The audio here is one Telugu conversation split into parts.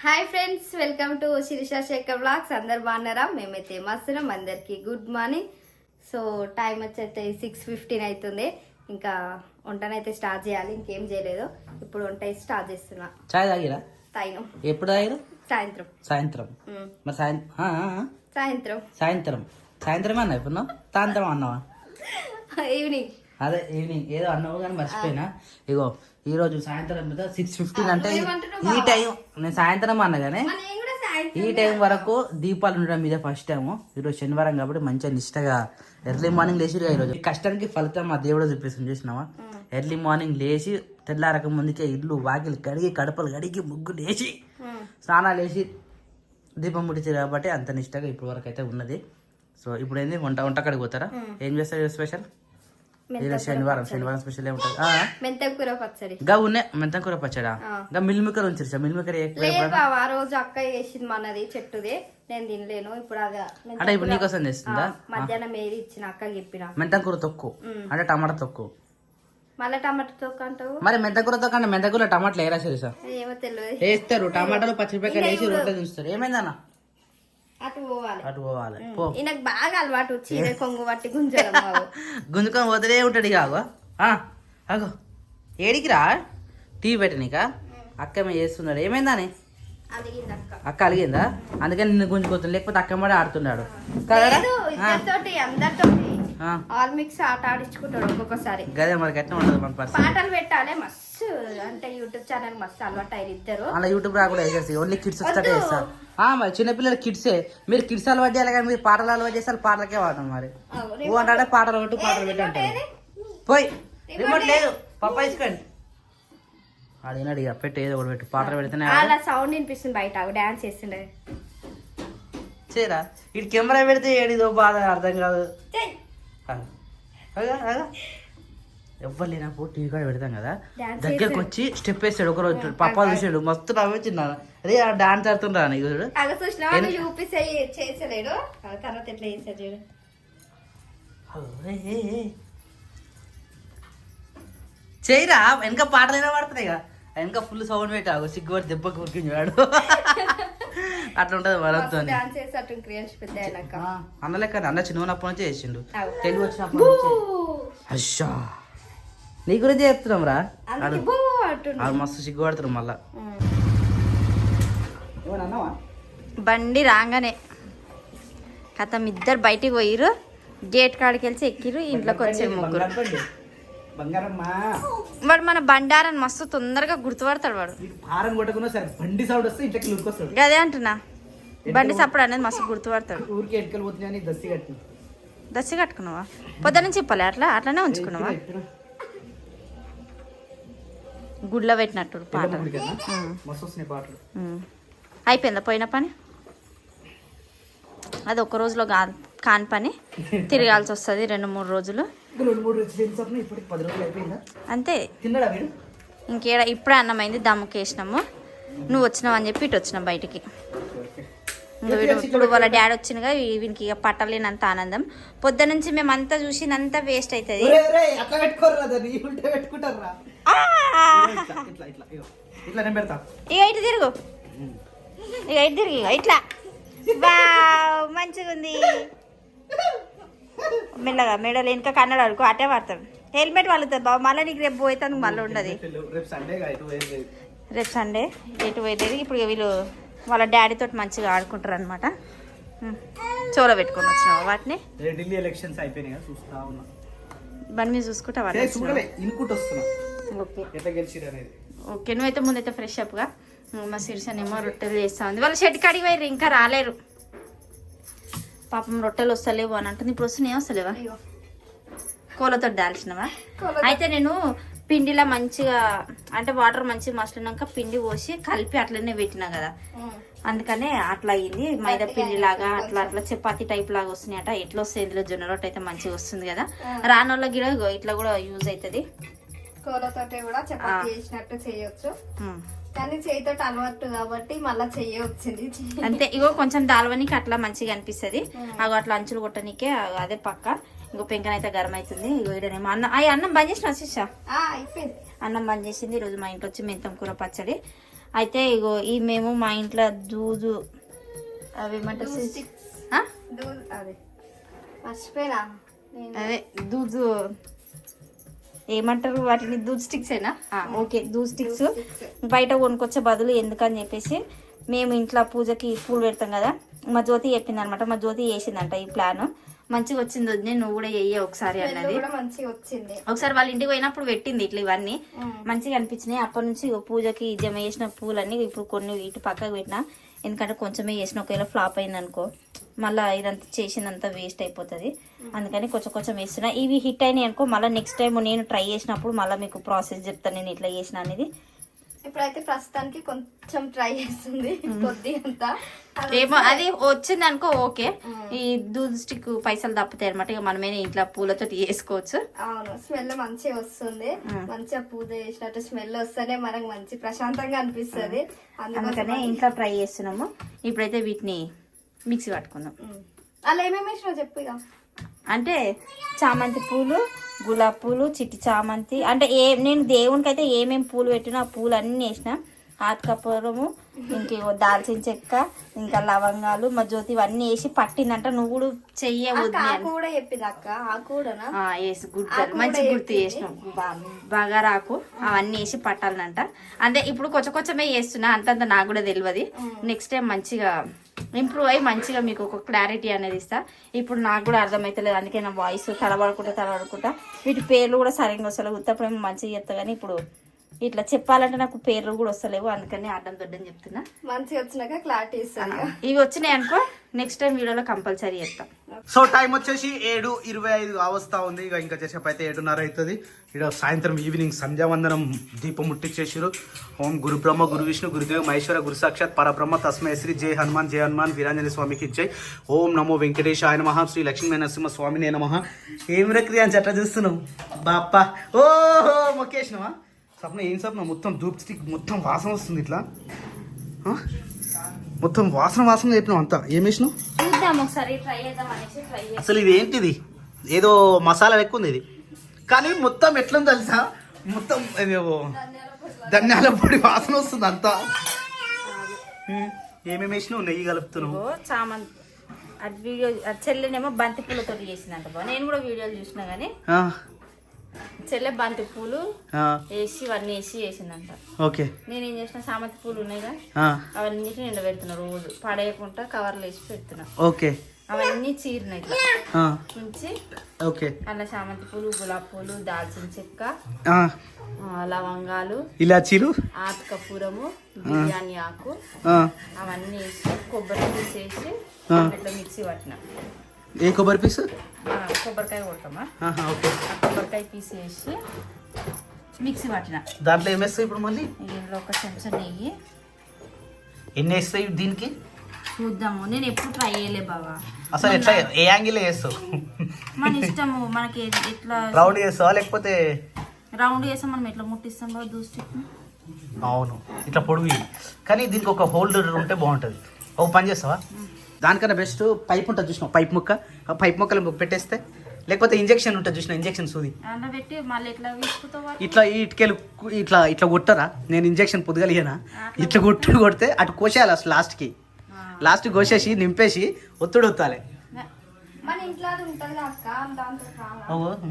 Hi friends, welcome to Sirisha Shekhar blogs. అందరు బాగున్నారా? మేమైతే మస్తున్నాం. అందరికి గుడ్ మార్నింగ్. సో టైం వచ్చైతే 6:15 అవుతుంది. ఇంకా వంటనైతే స్టార్ట్ చేయాలి. ఇంకేం చేయలేదు. ఇప్పుడు వంట స్టార్ట్ చేస్తున్నా. చాయ్ తాగిరా? తాగినాం. ఎప్పుడు తాగిరు? సాయంత్రం. సాయంత్రం. మరి సాయంత్రం సాయంత్రం సాయంత్రం అన్నా ఇప్పుడు సాయంత్రం అన్నావా? ఈవినింగ్. అదే ఈవినింగ్ ఏదో అన్నావు కానీ మర్చిపోయినా. ఇగో ఈ రోజు సాయంత్రం మీద 6:15 అంటే ఈ టైం నేను సాయంత్రం అన్నా కానీ ఈ టైం వరకు దీపాలు ఉండడం మీద ఫస్ట్ టైం. ఈరోజు శనివారం కాబట్టి మంచిగా నిష్టగా ఎర్లీ మార్నింగ్ లేచిగా ఈరోజు కష్టానికి ఫలితం మా దేవుడు చూపిస్తుంది. చూసినావా? ఎర్లీ మార్నింగ్ లేచి తెల్లారక ముందుకే ఇల్లు వాకిలు కడిగి కడపలు కడిగి ముగ్గులు వేసి స్నానాలు వేసి దీపం ముట్టించారు కాబట్టి అంత నిష్టగా ఇప్పటి వరకు అయితే ఉన్నది. సో ఇప్పుడు ఏంది వంట కాడికి పోతారా? ఏం చేస్తారు స్పెషల్? శనివారం స్పెషల్ ఏముంటుంది? మెంతం కూర పచ్చడి. గా ఉన్నే మెంతం కూర పచ్చడా? గా మిల్ మేకర్ ఉంచారు. మిల్ మేకర్ ఆ రోజు అక్క చేసింది మనది చెట్టుది. నేను తినలేను. ఇప్పుడు అది అంటే ఇప్పుడు నీకోసం చేస్తుందా? మధ్యాహ్నం ఏది ఇచ్చిన అక్క చెప్పిన మెంతం కూర తొక్కు అంటే టమాటా తొక్కు. మళ్ళీ టమాటా తొక్కు అంటావు? మరి మెంతం కూర తొక్కు అంటే మెంతం కూర టమాటాలు వేరా సరిసా? ఏమో తెలియదు. వేస్తారు టమాటాలు పచ్చిమిరపకాయలు వేసి రొట్టె చూస్తారు. ఏమైందన్న? అటు పోవాలి. ఈయనకు బాగా అలవాటు వచ్చి కొంగు పట్టి గుంజడం. గుంజుకొని పోతూనే ఉంటాడు. ఇక ఆగో అగో ఏడికి రా టీ పెట్టనీక అక్క ఏమో చేస్తున్నాడు. ఏమైందని? అక్క అలిగిందా? అందుకని నిన్ను గుంజుకోతుంది. లేకపోతే అక్క మడే ఆడుతున్నాడు. ఆల్ మిక్స్ ఆట ఆడించుకుంటాడు ఒక్కొక్కసారి. గదే మరి ఎట్లా ఉండదు మన పరిస్థితి. పాటలు పెట్టాలి మస్తు. అంటే యూట్యూబ్ ఛానల్ మస్తు అలవాటు అయ్యారు ఇద్దరు. అలా యూట్యూబ్ రాకుండా వేసేసి ఓన్లీ కిడ్స్ వస్తే చేస్తారు. మరి చిన్నపిల్లలు కిడ్సే. మీరు కిడ్స్ అలవాటు చేయాలి కానీ మీరు పాటలు అలవాటు చేస్తారు. పాటలకే వాడతాం. మరి నువ్వు అంటే పాటలు పెట్టు పాటలు పెట్టి అంటారు. పోయి రిమోట్ లేదు పప్ప ఇసుకోండి. అడిగినాడు ఇక పెట్టు ఏదో ఒకటి పెట్టు. పాటలు పెడితేనే అలా సౌండ్ వినిపిస్తుంది బయట. డాన్స్ చేస్తుండే చేరా. ఇటు కెమెరా పెడితే ఏడిదో బాధ అర్థం కాదు. ఎవ్వరు లేనప్పుడు టీవీ కాడ పెడతాం కదా, దగ్గరకు వచ్చి స్టెప్ వేస్తాడు. ఒక రోజు పప్ప చూసాడు మస్తు నవ్వొచ్చింది. అదే డాన్స్ ఆడుతుండ్రా నీకు చూడు. చేసలేడు తర్వాత ఎట్లా చేసాడు చూడు. చేయరా వెనక పాటలు పడుతున్నాయి కదా, వెనక ఫుల్ సౌండ్ పెట్టావు. సిగ్గుపడి దెబ్బకి ఉరికింది వాడు. అట్లా ఉంటది మరొద్దు. అన్న లెక్క అన్న చిన్నప్పటి నుంచి చేసిండు. తెలుగు వచ్చినప్పుడు అయ్యా నీ గురించి చెప్తున్నాం రా. అది మస్తు సిగ్గుపడుతున్నాం మళ్ళా. బండి రాగానే కథం ఇద్దరు బయటికి పోయిరు. గేట్ కాడికి వెళ్ళి ఎక్కిరు. ఇంట్లోకి వచ్చే ముగ్గురు. వాడు మన బండారని మస్తు తొందరగా గుర్తుపడతాడు. వాడు అదే అంటున్నా. బండి సప్పుడు అనేది మస్తు గుర్తుపడతాడు. దస్సి కట్టుకున్నావా? పొద్దు నుంచి చెప్పాలి. అట్లానే ఉంచుకున్నావా? గుడ్లో పెట్టినట్టు పాటలు. అయిపోయిందా పోయిన పని? అది ఒక రోజులో కాని పని. తిరగాల్సి వస్తుంది 2-3 రోజులు అంతే. ఇంకేడా ఇప్పుడే అన్నమైంది. దమ్ముకి వేసినాము. నువ్వు వచ్చినావు అని చెప్పి ఇటు వచ్చినాం బయటికి. ఇప్పుడు వాళ్ళ డాడీ వచ్చినగా వీనికి ఇక పట్టలేనంత ఆనందం. పొద్దు నుంచి మేమంతా చూసినంత వేస్ట్ అవుతుంది. ఇక ఇటు తిరుగు. ఇక ఇటు తిరిగి ఇట్లా మంచిగా ఉంది. మెల్లగా మెడలు వెనుక కన్నడ వరకు అటే పడతాడు. హెల్మెట్ వాళ్ళుతుంది బాబు. మళ్ళీ నీకు రేపు పోతాను మళ్ళీ ఉండదు. రేపు సండే ఎటు పోయేది. ఇప్పుడు వీళ్ళు వాళ్ళ డాడీతో మంచిగా ఆడుకుంటారు అనమాట. చోలో పెట్టుకొని వచ్చినావు వాటిని. బండి మీద చూసుకుంటా ఓకే. నువ్వైతే ముందైతే ఫ్రెష్ అప్గా మా శిరీషనేమో రొట్టెలు చేస్తా ఉంది. వాళ్ళ షెడ్ కాడికి పోయారు, ఇంకా రాలేరు. పాపం రొట్టెలు వస్తలేవు అని అంటుంది. ఇప్పుడు వస్తున్నాయి వస్తలేవా? కోలతో దాల్చినవా? అయితే నేను పిండిలా మంచిగా అంటే వాటర్ మంచిగా మసలినాక పిండి పోసి కలిపి అట్లనే పెట్టినా కదా, అందుకనే అట్లా అయ్యింది. మైదా పిండి లాగా అట్లా అట్లా చపాతీ టైప్ లాగా వస్తున్నాయి అట. ఎట్లా వస్తుంది ఇందులో జొన్న రొట్టె అయితే మంచిగా వస్తుంది కదా. రానోళ్ళ గిడ ఇట్లా కూడా యూజ్ అవుతుంది. కోలతోటి కూడా చపాతీ చేసినట్టు చేయొచ్చు. కానీ చేయితో అలవాటు కాబట్టి మళ్ళీ చెయ్యి వచ్చింది అంతే. ఇగో కొంచెం దాల్వనికి అట్లా మంచిగా అనిపిస్తుంది. అగో అట్లా అంచులు కొట్టనికే అదే పక్క. ఇంకో పెంకనైతే గరం అవుతుంది. ఇగో ఇడనేమో అన్నం బంద్ చేసిన వచ్చేసా అయిపోయింది. అన్నం బంద్ చేసింది. ఈరోజు మా ఇంట్లో వచ్చి మెంతం కూర పచ్చడి. అయితే ఇగో ఈ మేము మా ఇంట్లో దూదు అవి ఏమంటారు ఆ? అదే దూదు ఏమంటారు వాటిని దూద్ స్టిక్స్ ఏనా ఓకే దూద్ స్టిక్స్ బయట కొనుక్కొచ్చే బదులు ఎందుకని చెప్పేసి మేము ఇంట్లో పూజకి పూలు పెడతాం కదా మా జ్యోతి చెప్పింది అనమాట మా జ్యోతి చేసిందంట ఈ ప్లాన్ మంచిగా వచ్చింది వదినే నువ్వు కూడా చెయ్యి ఒకసారి అన్నది ఒకసారి వాళ్ళ ఇంటికి పోయినప్పుడు పెట్టింది ఇట్లా ఇవన్నీ మంచిగా అనిపించినాయి అప్పటి నుంచి ఇగో పూజకి జమ చేసిన పూలన్నీ ఇప్పుడు కొన్ని ఇటు పక్కకు పెట్టినా ఎందుకంటే కొంచెమే చేసిన ఒకవేళ ఫ్లాప్ అయింది అనుకో మళ్ళీ ఇదంతా చేసినంత వేస్ట్ అయిపోతుంది అందుకని కొంచెం కొంచెం వేస్తున్నా ఇవి హిట్ అయినాయి అనుకో మళ్ళీ నెక్స్ట్ టైం నేను ట్రై చేసినప్పుడు మళ్ళీ మీకు ప్రాసెస్ చెప్తాను నేను ఇట్లా చేసిన అనేది ఇప్పుడైతే ప్రస్తుతానికి కొంచెం ట్రై చేస్తుంది కొద్ది అంతా ఏమో అది వచ్చింది అనుకో ఓకే ఈ దూద్ స్టిక్ పైసలు తప్పుతాయి అనమాట ఇక మనమే ఇంట్లో పూలతో చేసుకోవచ్చు అవును స్మెల్ మంచిగా వస్తుంది మంచిగా పూజ చేసినట్టు స్మెల్ వస్తేనే మనకు మంచి ప్రశాంతంగా అనిపిస్తుంది అందుకనే ఇంట్లో ట్రై చేస్తున్నాము ఇప్పుడైతే వీటిని మిక్సీ పట్టుకుందాం అలా ఏమేమి వేసినావు చెప్పు ఇక అంటే చామంతి పూలు గులాబీ పూలు చిట్టి చామంతి అంటే నేను దేవునికి అయితే ఏమేమి పూలు పెట్టినా ఆ పూలు అన్నీ వేసిన ఆతకపురము ఇంకేవో దాల్చిన చెక్క ఇంకా లవంగాలు మా జ్యోతి ఇవన్నీ వేసి పట్టిందంట నువ్వు కూడా చెయ్యవద్దు కూడా చెప్పింది అక్క ఆ కూడానా వేసి గుర్తు మంచి గుర్తు చేసినాం బాగా రాకు అవన్నీ వేసి పట్టాలనంట అంటే ఇప్పుడు కొంచెం కొంచెమే చేస్తున్నా అంతంత నాకు కూడా తెలియదు నెక్స్ట్ టైం మంచిగా ఇంప్రూవ్ అయ్యి మంచిగా మీకు ఒక క్లారిటీ అనేది ఇస్తా ఇప్పుడు నాకు కూడా అర్థమవుతలేదు అందుకే నా వాయిస్ తడబడుకుంటా వీటి పేర్లు కూడా సరిగ్గా వస్తలేవు ఉత్తప్పుడేమో మంచిగా చెప్తా కానీ ఇప్పుడు ఇట్లా చెప్పాలంటే నాకు పేర్లు కూడా వస్తలేవు అందుకని అడ్డం దొడ్డని చెప్తున్నా మంచిగా వచ్చినాక క్లారిటీ ఇస్తాను ఇవి వచ్చినాయి అనుకో నెక్స్ట్ టైం వీడియోలో కంపల్సరీ చెప్తాం సో టైం వచ్చేసి 7:25 అవస్థ ఉంది ఇక ఇంకా చేసేపు అయితే 7:30 అవుతుంది ఇక్కడ సాయంత్రం ఈవినింగ్ సంధ్యావందనం దీపం ముట్టించేసారు ఓం గురు బ్రహ్మ గురు విష్ణు గురుదేవ్ మహేశ్వర గురు సాక్షాత్ పరబ్రహ్మ తస్మై శ్రీ జై హనుమాన్ వీరాంజలి స్వామికి జై ఓం నమో వెంకటేశాయ నమః శ్రీ లక్ష్మీ నరసింహ స్వామినే నమః ఏం ప్రక్రియ అని చెట్లా చూస్తున్నావు బాప్పా ఓహో మొక్కేసినవా సప్న ఏం సప్న మొత్తం ధూప్ స్టిక్ మొత్తం వాసన వస్తుంది ఇట్లా మొత్తం వాసన చెప్పినావు అంతా ఏం వేసినావు చూద్దాం ఒకసారి ట్రై చేద్దాం అనేసి ట్రై చేద్దాం అసలు ఇది ఏంటిది ఏదో మసాలా ఎక్కువ ఉంది ఇది కానీ మొత్తం ఎట్లా తెలుసా మొత్తం ధనియాల పొడి వాసన వస్తుంది అంతా ఏమేమి వేసినావు నెయ్యి కలుపుతున్నావు చామంతి అది వీడియో చెల్లెనేమో బంతి పూలతో చేసిందంట బా నేను కూడా వీడియోలు చూసినా గానీ చెల్లె బంతి పూలు వేసి ఇవన్నీ వేసి చేసిందంట ఓకే నేనేం చేసిన చామంతి పూలు ఉన్నాయిగా అవన్నీ నిండా పెడుతున్నా రోజు పడేయకుండా కవర్లు వేసి పెడుతున్నా ఓకే అవన్నీ చీరినాయి ఉంచి ఓకే అలా చామంతి పూలు గులాబీ పూలు దాల్చిన చెక్క లవంగాలు ఇలాచీలు ఆతకపూరము బిర్యానీ ఆకు అవన్నీ వేసి కొబ్బరి పీస్ వేసి ఇట్లా మిక్సీ పట్టిన ఏ కొబ్బరి పీస్ కొబ్బరికాయ కొడతామా ఓకే కొబ్బరికాయ పీస్ వేసి మిక్సీ పట్టిన దాంట్లో ఏం వేస్తాయి ఇప్పుడు మళ్ళీ ఇందులో ఒక చెంచా నెయ్యి ఎన్ని వేస్తాయి దీనికి చూద్దాము నేను ఎప్పుడు ట్రై చేయలే బాబా అసలు ఎట్లా ఏ యాంగిల్ చేస్తావు మన ఇష్టము మనకి ఎట్లా రౌండ్ చేస్తావా లేకపోతే రౌండ్ చేస్తాం మనం ఎట్లా ముట్టిస్తాం బాబా దూస్టిక్ అవును ఇట్లా పొడుగు కానీ దీనికి ఒక హోల్డర్ ఉంటే బాగుంటుంది ఒక పని చేస్తావా దానికన్నా బెస్ట్ పైప్ ఉంటుంది చూసినావు పైప్ ముక్క ఆ పైప్ ముక్కలు పెట్టేస్తే లేకపోతే ఇంజెక్షన్ ఉంటుంది చూసిన ఇంజెక్షన్ సూది పెట్టి మళ్ళీ ఎట్లా తీసుకుంటావా ఇట్లా ఇటుకెళ్ళి ఇట్లా కొట్టరా నేను ఇంజెక్షన్ పొద్దుగలిగానా ఇట్లా కొడితే అటు కోసేయాలి అసలు లాస్ట్కి కోసేసి నింపేసి ఒత్తుడు ఒత్తాలి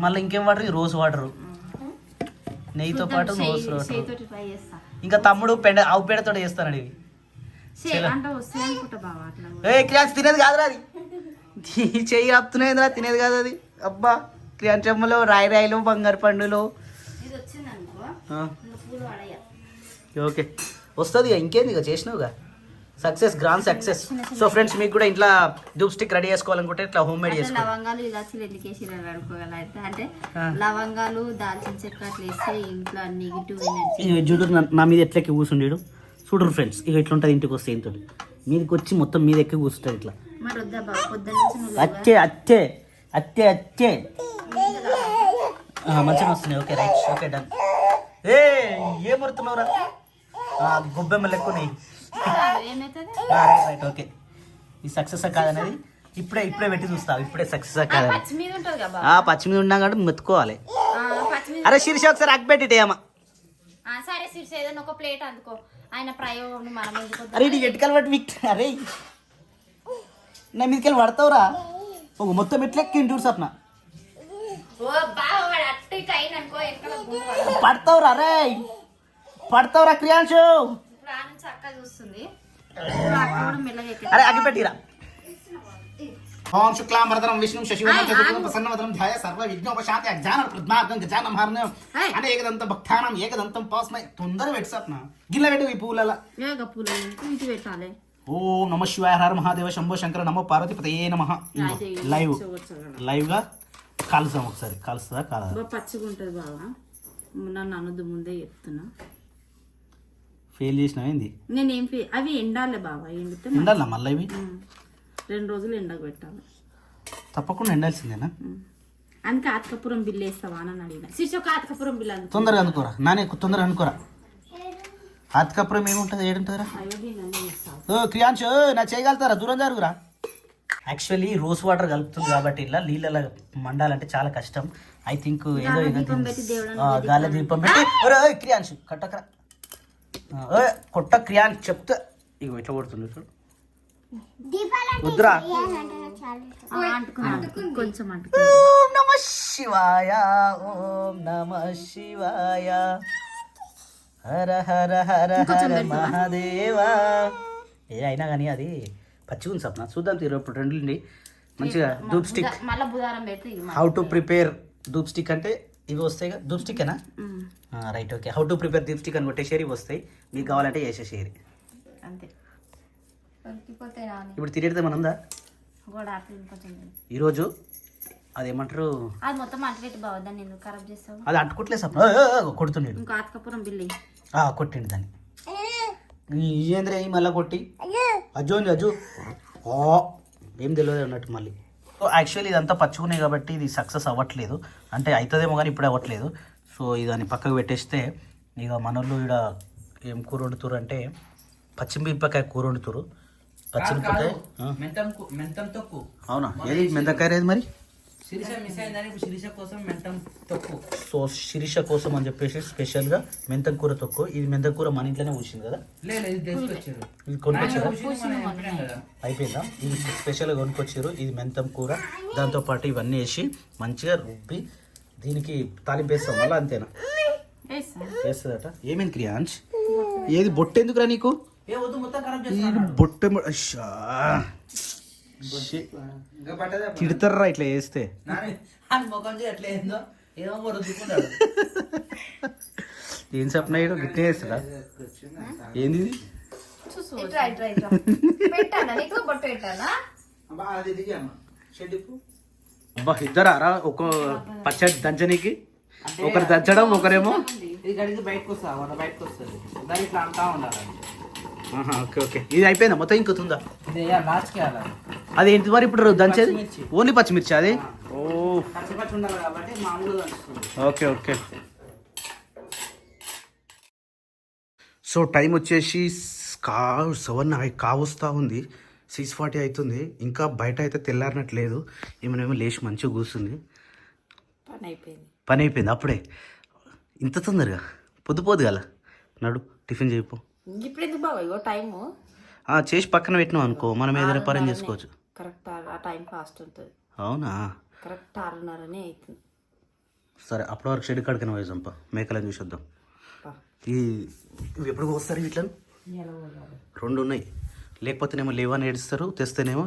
మళ్ళీ ఇంకేం వాటర్ రోజ్ వాటర్ నెయ్యితో పాటు రోజ్ వాటర్ ఇంకా తమ్ముడు ఆవు పేడతో చేస్తానండి ఇవి క్రియాన్స్ తినేది కాదురా అది చెయ్యి ఆపుతున్నాయిరా తినేది కాదు అది అబ్బా క్రియాన్స్ చెమ్మలో రాయిలో బంగారు పండులో ఓకే వస్తుంది ఇంకేంది ఇక చేసినావుగా success grand success so friends మీకు కూడా ఇంట్లో ధూప్ స్టిక్ రెడీ చేసుకోవాలనుకుంటే ఇట్లా హోమ్ మేడ్ చేసుకోవాలి లవంగాలు ఇలాచీలు ఎందుకు వేసి అనుకోగలరు అంటే లవంగాలు దాల్చిన చెక్క అట్లా వేస్తే ఇంట్లో నెగిటివ్ ఎనర్జీ చూడు నా మీద ఎట్లెక్కి కూర్చుండేడు చూడరు ఫ్రెండ్స్ ఇక ఇట్లా ఉంటుంది ఇంటికి వస్తే ఏంతో మీదకి వచ్చి మొత్తం మీద ఎక్కి కూర్చుంటుంది ఇట్లా అచ్చే అచ్చే అచ్చే అచ్చే మంచిగా వస్తున్నాయి ఓకే రైట్ ఓకే డన్ ఏం పడుతున్నావురా గొబ్బెమ్మలు ఎక్కువ రైట్ ఓకే ఈ సక్సెస్ కాదనేది ఇప్పుడే పెట్టి చూస్తావు ఇప్పుడే సక్సెస్ కాదని పచ్చి మీద ఉన్నా కాబట్టి మెత్తుకోవాలి అరే శీర్షి ఒకసారి అగ్గిపెట్టి ఏమా సరే శీర్షి ఏదైనా ఒక ప్లేట్ అందుకో ఆయన ప్రయోగం మనం ఎందుకు అరే నీకు ఎట్టుకలు పట్టి విక్ అరే నా మీదకెళ్ళి పడతావురా ఒక మొత్తం ఎట్లెక్కి చూడు సప్న ఓ బావ వాడు అట్ట ఇట్ట అయిననుకో ఎక్కడ పడతావురా అరే పడతావురా క్రియాంశు ఇప్పుడు ఆ నుంచి అక్క చూస్తుంది అక్క కూడా మెల్లగా ఎక్కి అరే అగిపెట్టిరా ఓం శుక్లాంబరధరం విష్ణు శశివర్ణం ప్రసన్నవదనం ధ్యాయ సర్వ విఘ్నోపశాంతి అజ్ఞాన ప్రజ్ఞార్థం గజానం హరణం అంటే ఏకదంతం భక్తానం ఏకదంతం పాస్మై తొందర పెట్టు గిల్ల పెట్టు ఈ పూల ఏగ పూలు ఇటు పెట్టాలి ఓం నమ శివాయ హర మహాదేవ శంభో శంకర నమో పార్వతీపతయే నమః లైవ్ గా కాలుస్తాం ఒకసారి కాలుస్తుందా కాలదా పచ్చిగా ఉంటుంది బావా నన్ను అనొద్దు ముందే చెప్తున్నా ఫెయిల్ చేసినా ఏంది నేనేం అవి ఎండాలి బావా ఎండితే ఉండాలా మళ్ళీ ఇవి 2 రోజులు ఎండకు పెట్టాలి తప్పకుండా ఎండాల్సిందేనా అందుకే ఆతకపురం బిల్లు వేస్తావా అని అడిగిన శిశుకు ఆతకపురం బిల్లు అందుకు తొందరగా అనుకోరా నానే తొందరగా అనుకోరా ఆతకపురం ఏముంటుంది ఏడుంటుందిరా ఓ క్రియాంశు నా చేయగలుగుతారా దూరం జరుగురా యాక్చువల్లీ రోజ్ వాటర్ కలుపుతుంది కాబట్టి ఇలా నీళ్ళ మండాలంటే చాలా కష్టం ఐ థింక్ ఏదో గాలి దీపం పెట్టి క్రియాంశు కట్టకరా కొట్ట క్రియాన్ చెప్తా ఇగో ఇట్లా కొడుతుంది చూడు వద్దురా కొంచెం ఓం నమ శివాయ ఓం నమ శివాయ హర హర హర హర మహాదేవా ఏ అయినా కానీ అది పచ్చిగా ఉంది సప్న చూద్దాం తీరు ఇప్పుడు రెండుండి మంచిగా ధూప్ స్టిక్ మళ్ళీ బుధారం పెడితే how to prepare dhoop stick అంటే ఇవి వస్తాయి కదా ధూప్ స్టిక్కేనా right okay how to prepare dhoop stick అని కొట్టేసేరి ఇవి వస్తాయి మీకు కావాలంటే వేసేసేరి అంతే ఇప్పుడు తిరిగితే మన ఉందా గోడ కొంచెం ఈరోజు అదేమంటారు అది మొత్తం అంటపెట్టి బావద్దాన్ని ఎందుకు ఖరాబ్ చేస్తావు అది అంటుకోవట్లేదు సప్న కొడుతుండేడు ఇంకా ఆతకపురం బిల్లు కొట్టిండు దాన్ని ఏంద్రే మళ్ళీ కొట్టి అజ్జు అజ్జు ఏం తెలియదు అన్నట్టు మళ్ళీ యాక్చువల్లీ ఇదంతా పచ్చుకున్నాయి కాబట్టి ఇది సక్సెస్ అవ్వట్లేదు అంటే అవుతుందేమో కానీ ఇప్పుడు అవ్వట్లేదు సో ఇదాన్ని పక్కకు పెట్టేస్తే ఇక మనోళ్ళు ఇక్కడ ఏం కూర వండుతురు అంటే పచ్చిమిరపకాయ కూర వండుతురు పచ్చిమిరపకాయ మెంతం తొక్కు అవునా ఏది మెంతకాయ ఏది మరి శిరీష మిస్ అయిందని ఇప్పుడు శిరీష కోసం మెంతం తొక్కు సో శిరీష కోసం అని చెప్పేసి స్పెషల్గా మెంతం కూర తొక్కు ఇది మెంతం కూర మన ఇంట్లోనే కూర్చింది కదా లేదు ఇది తీసుకొచ్చారు ఇది కొనుక్కొచ్చారా కదా అయిపోయిందా ఇది స్పెషల్గా కొనుక్కొచ్చారు ఇది మెంతం కూర దాంతోపాటు ఇవన్నీ వేసి మంచిగా రుబ్బి దీనికి తాలింపు వేస్తాం మళ్ళీ అంతేనా వేస్తుందట ఏమేమి క్రియాంశ్ ఏది బొట్టు ఎందుకురా నీకు ఏ వద్దు మొత్తం ఖరాబ్ బొట్టు తిడతారా ఇట్లా వేస్తే ముఖం ఎట్లా ఏందో ఏమో రుద్దుకున్నాడు ఏం చెప్పినాడు గిట్టే వేస్తాడా ఏంది పెట్టానా నీకు బొట్టు పెట్టానా అబ్బా ఇద్దరా ఒక పచ్చడి దంచనీకి ఒకరు దంచడం ఒకరేమో ఇది గడికి బయటకు వస్తా బయటకు వస్తుంది దాన్ని ఇట్లా అంటా ఉండాలి ఓకే ఓకే ఇది అయిపోయిందా మొత్తం ఇంకొతుందా ఇది లాస్ట్కి వెళ్ళాలి అది ఏంటి మరి ఇప్పుడు దంచేది ఓన్లీ పచ్చిమిర్చి అది ఓ పచ్చి ఉండాలి కాబట్టి మామూలుగా దంచుతుంది ఓకే ఓకే సో టైం వచ్చేసి 7 కావస్తా ఉంది 6:40 అవుతుంది ఇంకా బయట అయితే తెల్లారినట్లేదు ఏమనేమో లేచి మంచిగా కూర్చుంది పని అయిపోయింది అప్పుడే ఇంత తొందరగా పొద్దు గల నడు టిఫిన్ చేయిపో ఇప్పుడు ఎందుకు బావ ఇగో టైము చేసి పక్కన పెట్టినాం అనుకో మనం ఏదైనా పని చేసుకోవచ్చు కరెక్ట్ ఆ టైం ఫాస్ట్ ఉంటుంది అవునా కరెక్ట్ 6:30 అవుతుంది సరే అప్పటి వరకు షెడ్ కడకన పోయేసంప మేకలను చూసొద్దాం ఇవి ఎప్పుడు వస్తారు ఇట్లా 2 ఉన్నాయి లేకపోతేనేమో లేవని ఏడుస్తారు తెస్తేనేమో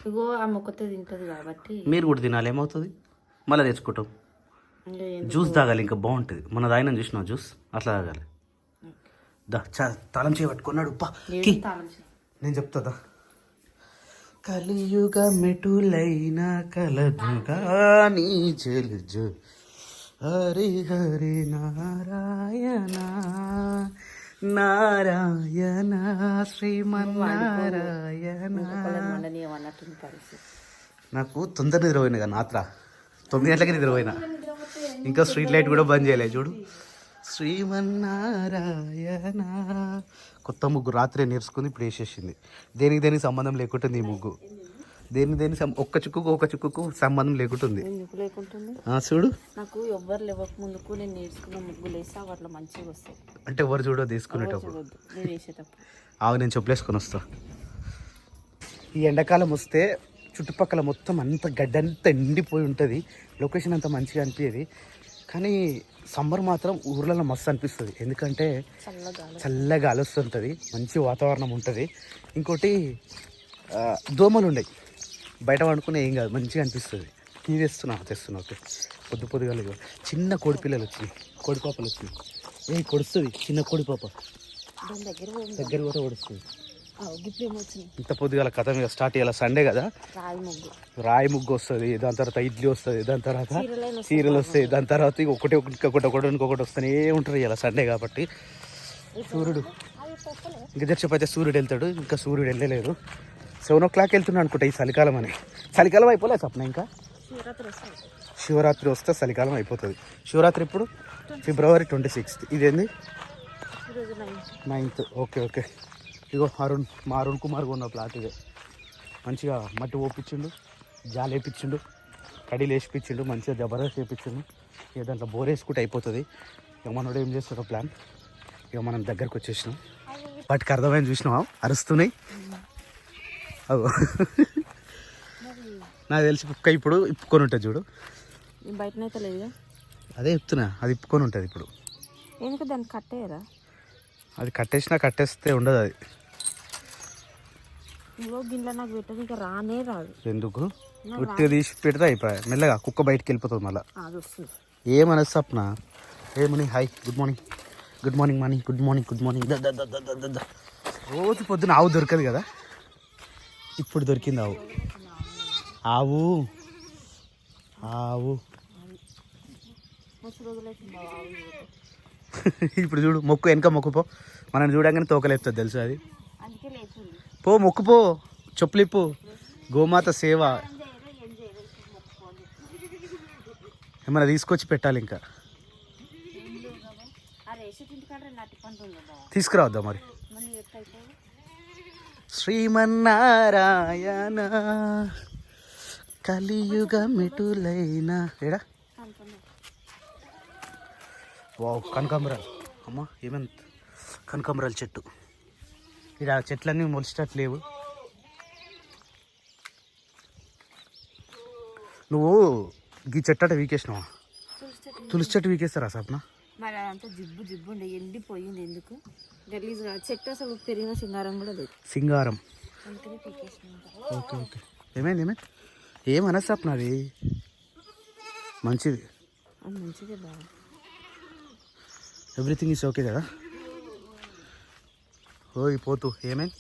ఇగో ఆ మొక్కతో తింటుంది కాబట్టి మీరు కూడా తినాలి ఏమవుతుంది మళ్ళీ తెచ్చుకుంటాం జ్యూస్ తాగాలి ఇంకా బాగుంటుంది మన దాయిన చూసినా జ్యూస్ అట్లా తాగాలి తాళం చేయబట్టుకున్నాడు నేను చెప్తా కలియుగ మెటులైన కలదుగా నీ జలుజు హరి హరి నారాయణ నారాయణ శ్రీమన్నారాయణ నాకు తొందర నిద్రపోయింది కదా నాత్ర 9 గంటలకి నిద్రపోయినా ఇంకా స్ట్రీట్ లైట్ కూడా బంద్ చేయలేదు చూడు శ్రీమన్నారాయణ కొత్త ముగ్గు రాత్రే నేర్చుకుంది ఇప్పుడు వేసేసింది దేనికి సంబంధం లేకుంటుంది ఈ ముగ్గు దేని ఒక్క చుక్కుకు సంబంధం లేకుంటుంది. ఎందుకు లేకుంటుంది? చూడు, నాకు ఎవ్వరు లేవక ముందుకు నేను నేర్చుకున్న ముగ్గులు వేసి వాటిలో మంచిగా వస్తాయి. అంటే ఎవరు చూడో తీసుకునేటప్పుడు నేను వేసేటప్పుడు నేను చెప్పులేసుకొని వస్తా. ఈ ఎండాకాలం వస్తే చుట్టుపక్కల మొత్తం అంత గడ్డంతా ఎండిపోయి ఉంటుంది, లొకేషన్ అంతా మంచిగా అనిపించేది. కానీ సమ్మర్ మాత్రం ఊర్లలో మస్తు అనిపిస్తుంది, ఎందుకంటే చల్లగా గాలి వస్తుంటుంది, మంచి వాతావరణం ఉంటుంది. ఇంకోటి దోమలు ఉన్నాయి, బయట వండుకునే ఏం కాదు, మంచిగా అనిపిస్తుంది. టీ తెస్తున్నా ఓకే. పొద్దుగా చిన్న కోడి పిల్లలు వచ్చినాయి, కోడి పాపలు వచ్చినాయి. కొడుస్తుంది చిన్న కోడి పాప, దగ్గర కూడా కొడుస్తుంది. ఇంత పొద్దుగాల కథ మీద స్టార్ట్ చేయాలి. సండే కదా, రాయి ముగ్గు వస్తుంది, దాని తర్వాత ఇడ్లీ వస్తుంది, దాని తర్వాత సీరియల్ వస్తాయి, దాని తర్వాత ఇంకొకటి వస్తూనే ఉంటారు. ఇలా సండే కాబట్టి సూర్యుడు ఇంకా చెప్పైతే సూర్యుడు వెళ్తాడు, ఇంకా సూర్యుడు వెళ్ళలేదు. 7 o'clock వెళ్తున్నాడు అనుకుంటా. ఈ చలికాలం అని, చలికాలం అయిపోలేదు సప్న, ఇంకా శివరాత్రి వస్తే చలికాలం అయిపోతుంది. శివరాత్రి ఇప్పుడు February 26th. ఇదేంది 9th. ఓకే. ఇగో మా అరుణ్ కుమార్ ఉన్న ప్లాట్ ఇదే. మంచిగా మట్టి ఓపించిండు, జాలి వేయించిండు, కడీలు వేసిపించిండు, మంచిగా జబర్దస్త్ వేయించిండు. ఇక దాంట్లో బోర్ వేసుకుంటే అయిపోతుంది. ఇక మనోడు ఏం చేస్తాడో ప్లాన్. ఇక మనం దగ్గరకు వచ్చేసినాం, వాటికి అర్థమైంది చూసినావా, అరుస్తున్నాయి. అగో నాకు తెలిసి కుక్క ఇప్పుడు ఇప్పుకొని ఉంటుంది చూడు, బయటనైతే లేదు. అదే చెప్తున్నా, అది ఇప్పుకొని ఉంటుంది ఇప్పుడు. ఎందుకు దాన్ని కట్టేయరా? అది కట్టేస్తే ఉండదు. అది గిన్నె నాకు పెట్టదు, ఇంకా రానే రాదు. ఎందుకు ఉట్టిగా తీసి పెడితే అయిపోయాయి. మెల్లగా కుక్క బయటికి వెళ్ళిపోతుంది. మళ్ళీ ఏమనదు సప్న, ఏమని hi good morning money, good morning. రోజు పొద్దున ఆవు దొరకదు కదా, ఇప్పుడు దొరికింది ఆవు. ఇప్పుడు చూడు, మొక్కు వెనక మొక్కుపో, మనం చూడంగానే తోకలేపుతుంది తెలుసు అది. పో మొక్కుపో, చెప్పులిప్పు, గోమాత సేవ ఏమైనా తీసుకొచ్చి పెట్టాలి. ఇంకా తీసుకురావద్దా మరి? శ్రీమన్నారాయణ కలియుగ మిటులైనా ఏడా వావ్, కనకాంబరాలు. అమ్మ ఏమంత కనకాంబరాల చెట్టు. ఇక్కడ చెట్లన్నీ మొలిచేటట్టు లేవు. నువ్వు ఈ చెట్టు అంటే వీకేసినావా? తులసి చెట్టు వీకేస్తారా సప్న? మరి అదంతా జిబ్బు ఉండే ఎండిపోయింది. ఎందుకు గలీజ్ చెట్టు అసలు పెరిగిన సింగారం కూడా లేదు. సింగారం ఓకే. ఏమైంది ఏమన్నా సప్న? అది మంచిది బాగా, ఎవ్రీథింగ్ ఈస్ ఓకే కదా. ఓయ్ పోతూ ఏమైంది?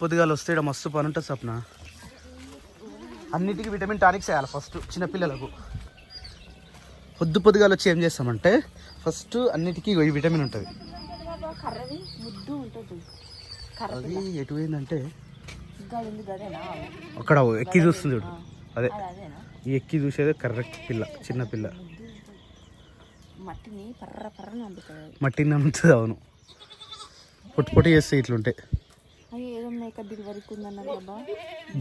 పొద్దుగాలు వస్తే ఇక్కడ మస్తు పని ఉంటుంది సప్న. అన్నిటికీ విటమిన్ టానిక్స్ వేయాలి ఫస్ట్ చిన్నపిల్లలకు. పొద్దుగాలు వచ్చి ఏం చేస్తామంటే ఫస్ట్ అన్నిటికీ విటమిన్ ఉంటుంది. అది ఎటు పోయిందంటే అక్కడ ఎక్కి చూస్తుంది చూడు, అదే ఈ ఎక్కి చూసేది కరెక్ట్ పిల్ల, చిన్న పిల్ల మట్టిని నమ్ముతుంది. అవును, పొట్టి చేస్తే ఇట్లుంటే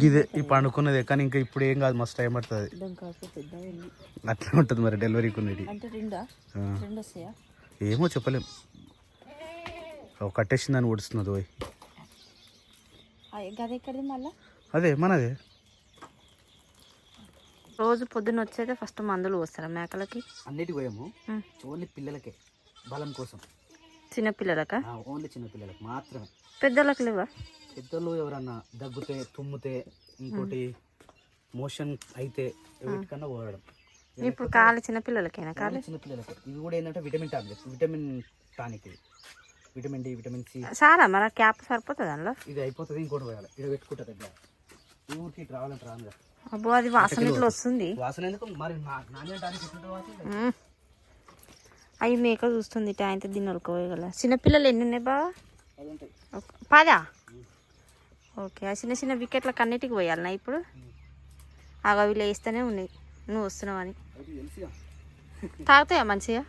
గిదే ఈ పండుకున్నదే. కానీ ఇంకా ఇప్పుడు ఏం కాదు, మస్తు టైం పడుతుంది. అట్లా ఉంటుంది మరి డెలివరీకి ఉన్నది. ఏమో చెప్పలేం, కట్టేసిందని ఓడుస్తున్నది. పోయి అదే మనదే. రోజు పొద్దున్న వచ్చేదే ఫస్ట్ మందులు పోస్తారా మేకలకి? అన్నిటికి పోయాము, ఓన్లీ పిల్లలకే బలం కోసం. చిన్నపిల్లలకా? ఓన్లీ చిన్నపిల్లలకి మాత్రమే. పెద్దలకు లేవా? పెద్దలు ఎవరన్నా దగ్గుతే, తుమ్మితే, ఇంకోటి మోషన్ అయితే వీటికన్నా పోవడం. ఇప్పుడు కాలి చిన్నపిల్లలకేనా? కాలి చిన్నపిల్లలకి. ఇవి కూడా ఏంటంటే vitamin tablets, vitamin tonic, vitamin D, vitamin C. సారా మరి క్యాప్ సరిపోతుంది అందులో? ఇది అయిపోతుంది, ఇంకోటి పోయాలి. ఇక్కడ పెట్టుకుంటుంది దగ్గర. ఈ ఊరికి ఇటు రావాలంటే రానుగా. అబ్బో, అది వాసన ఇట్లా వస్తుంది. వాసన ఎందుకు మరి? అవి మేక చూస్తుంది ఆయన దీన్ని వలుకోగల. చిన్నపిల్లలు ఎన్ని ఉన్నాయి బాగా? 10. ఓకే, ఆ చిన్న వికెట్లకు అన్నిటికి పోయాలన్నా ఇప్పుడు? అవి వేస్తూనే ఉన్నాయి, నువ్వు వస్తున్నావు అని. తాగుతాయా మంచిగా?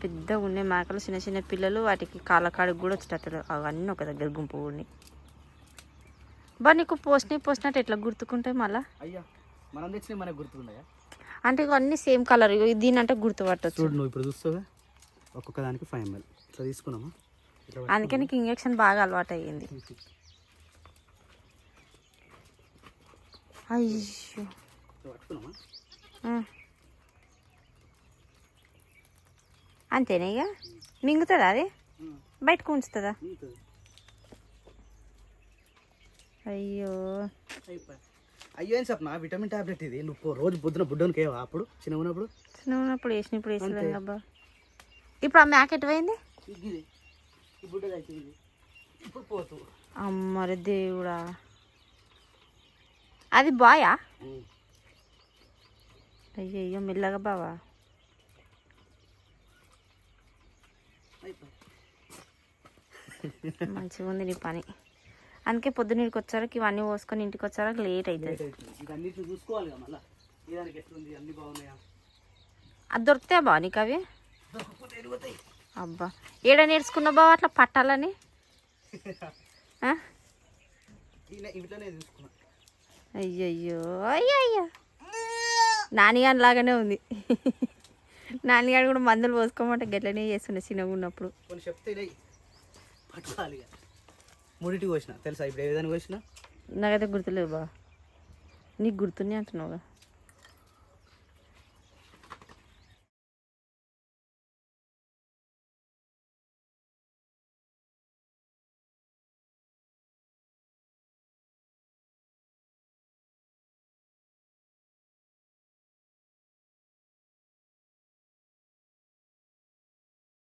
పెద్దగా ఉన్నాయి మేకలు, చిన్న చిన్న పిల్లలు, వాటికి కాళ్ళకాడికి కూడా వచ్చేటట్టు అవన్నీ ఒక దగ్గర గుంపు ఉన్నాయి. బా నీకు పోసినట్టు ఎట్లా గుర్తుకుంటాయి మళ్ళా? అయ్యా మనం తెచ్చినవి మనకు గుర్తుకున్నాయా? అంటే ఇవి అన్నీ సేమ్ కలర్, దీని అంటే గుర్తుపట్టచ్చు. చూడు నువ్వు ఇప్పుడు చూస్తావా ఒక్కొక్క దానికి 5 ml ఇట్లా తీసుకున్నామా, అందుకే నీకు ఇంజక్షన్ బాగా అలవాటు అయ్యింది. అయ్యో పట్టుకున్నామా. అంతేనా ఇక మింగుతుందా అది, బయటకు ఉంచుతుందా? అయ్యో ఏం చెప్పనా విటమిన్ టాబ్లెట్ ఇది. నువ్వు రోజు పొద్దున బుడ్డోనికి ఏవా అప్పుడు చిన్న ఉన్నప్పుడు ఇప్పుడు వేసలేదు అబ్బా. ఇప్పుడు ఆ మ్యాక్ ఎటు పోయింది? ఇప్పుడు పోతు అమ్మరి దేవుడా, అది బాయా? అయ్యో మెల్లగా బావా. మంచిగా ఉంది నీ పని. అందుకే పొద్దున్నకి వచ్చారకి ఇవన్నీ పోసుకొని ఇంటికి వచ్చారకి లేట్ అవుతుంది. చూసుకోవాలి మళ్ళీ ఎట్లుంది, అన్ని బాగున్నాయా? అది దొరికితే బావ నీకు అవి? అబ్బా ఏడ నేర్చుకున్నా బావ అట్లా పట్టాలని? అయ్యయ్యో అయ్యయ్యో నానిగాని లాగానే ఉంది. నాన్నగాడు కూడా మందులు పోసుకోమంటే గట్లనే చేస్తుండే చిన్నగా ఉన్నప్పుడు. కొన్ని చెప్తే పట్టుకోవాలి. మూడింటికి వచ్చిన తెలుసా ఇప్పుడు ఏ విధానికి వచ్చినా? నాకైతే గుర్తులేదు బా. నీకు గుర్తున్నాయి అంటున్నావుగా.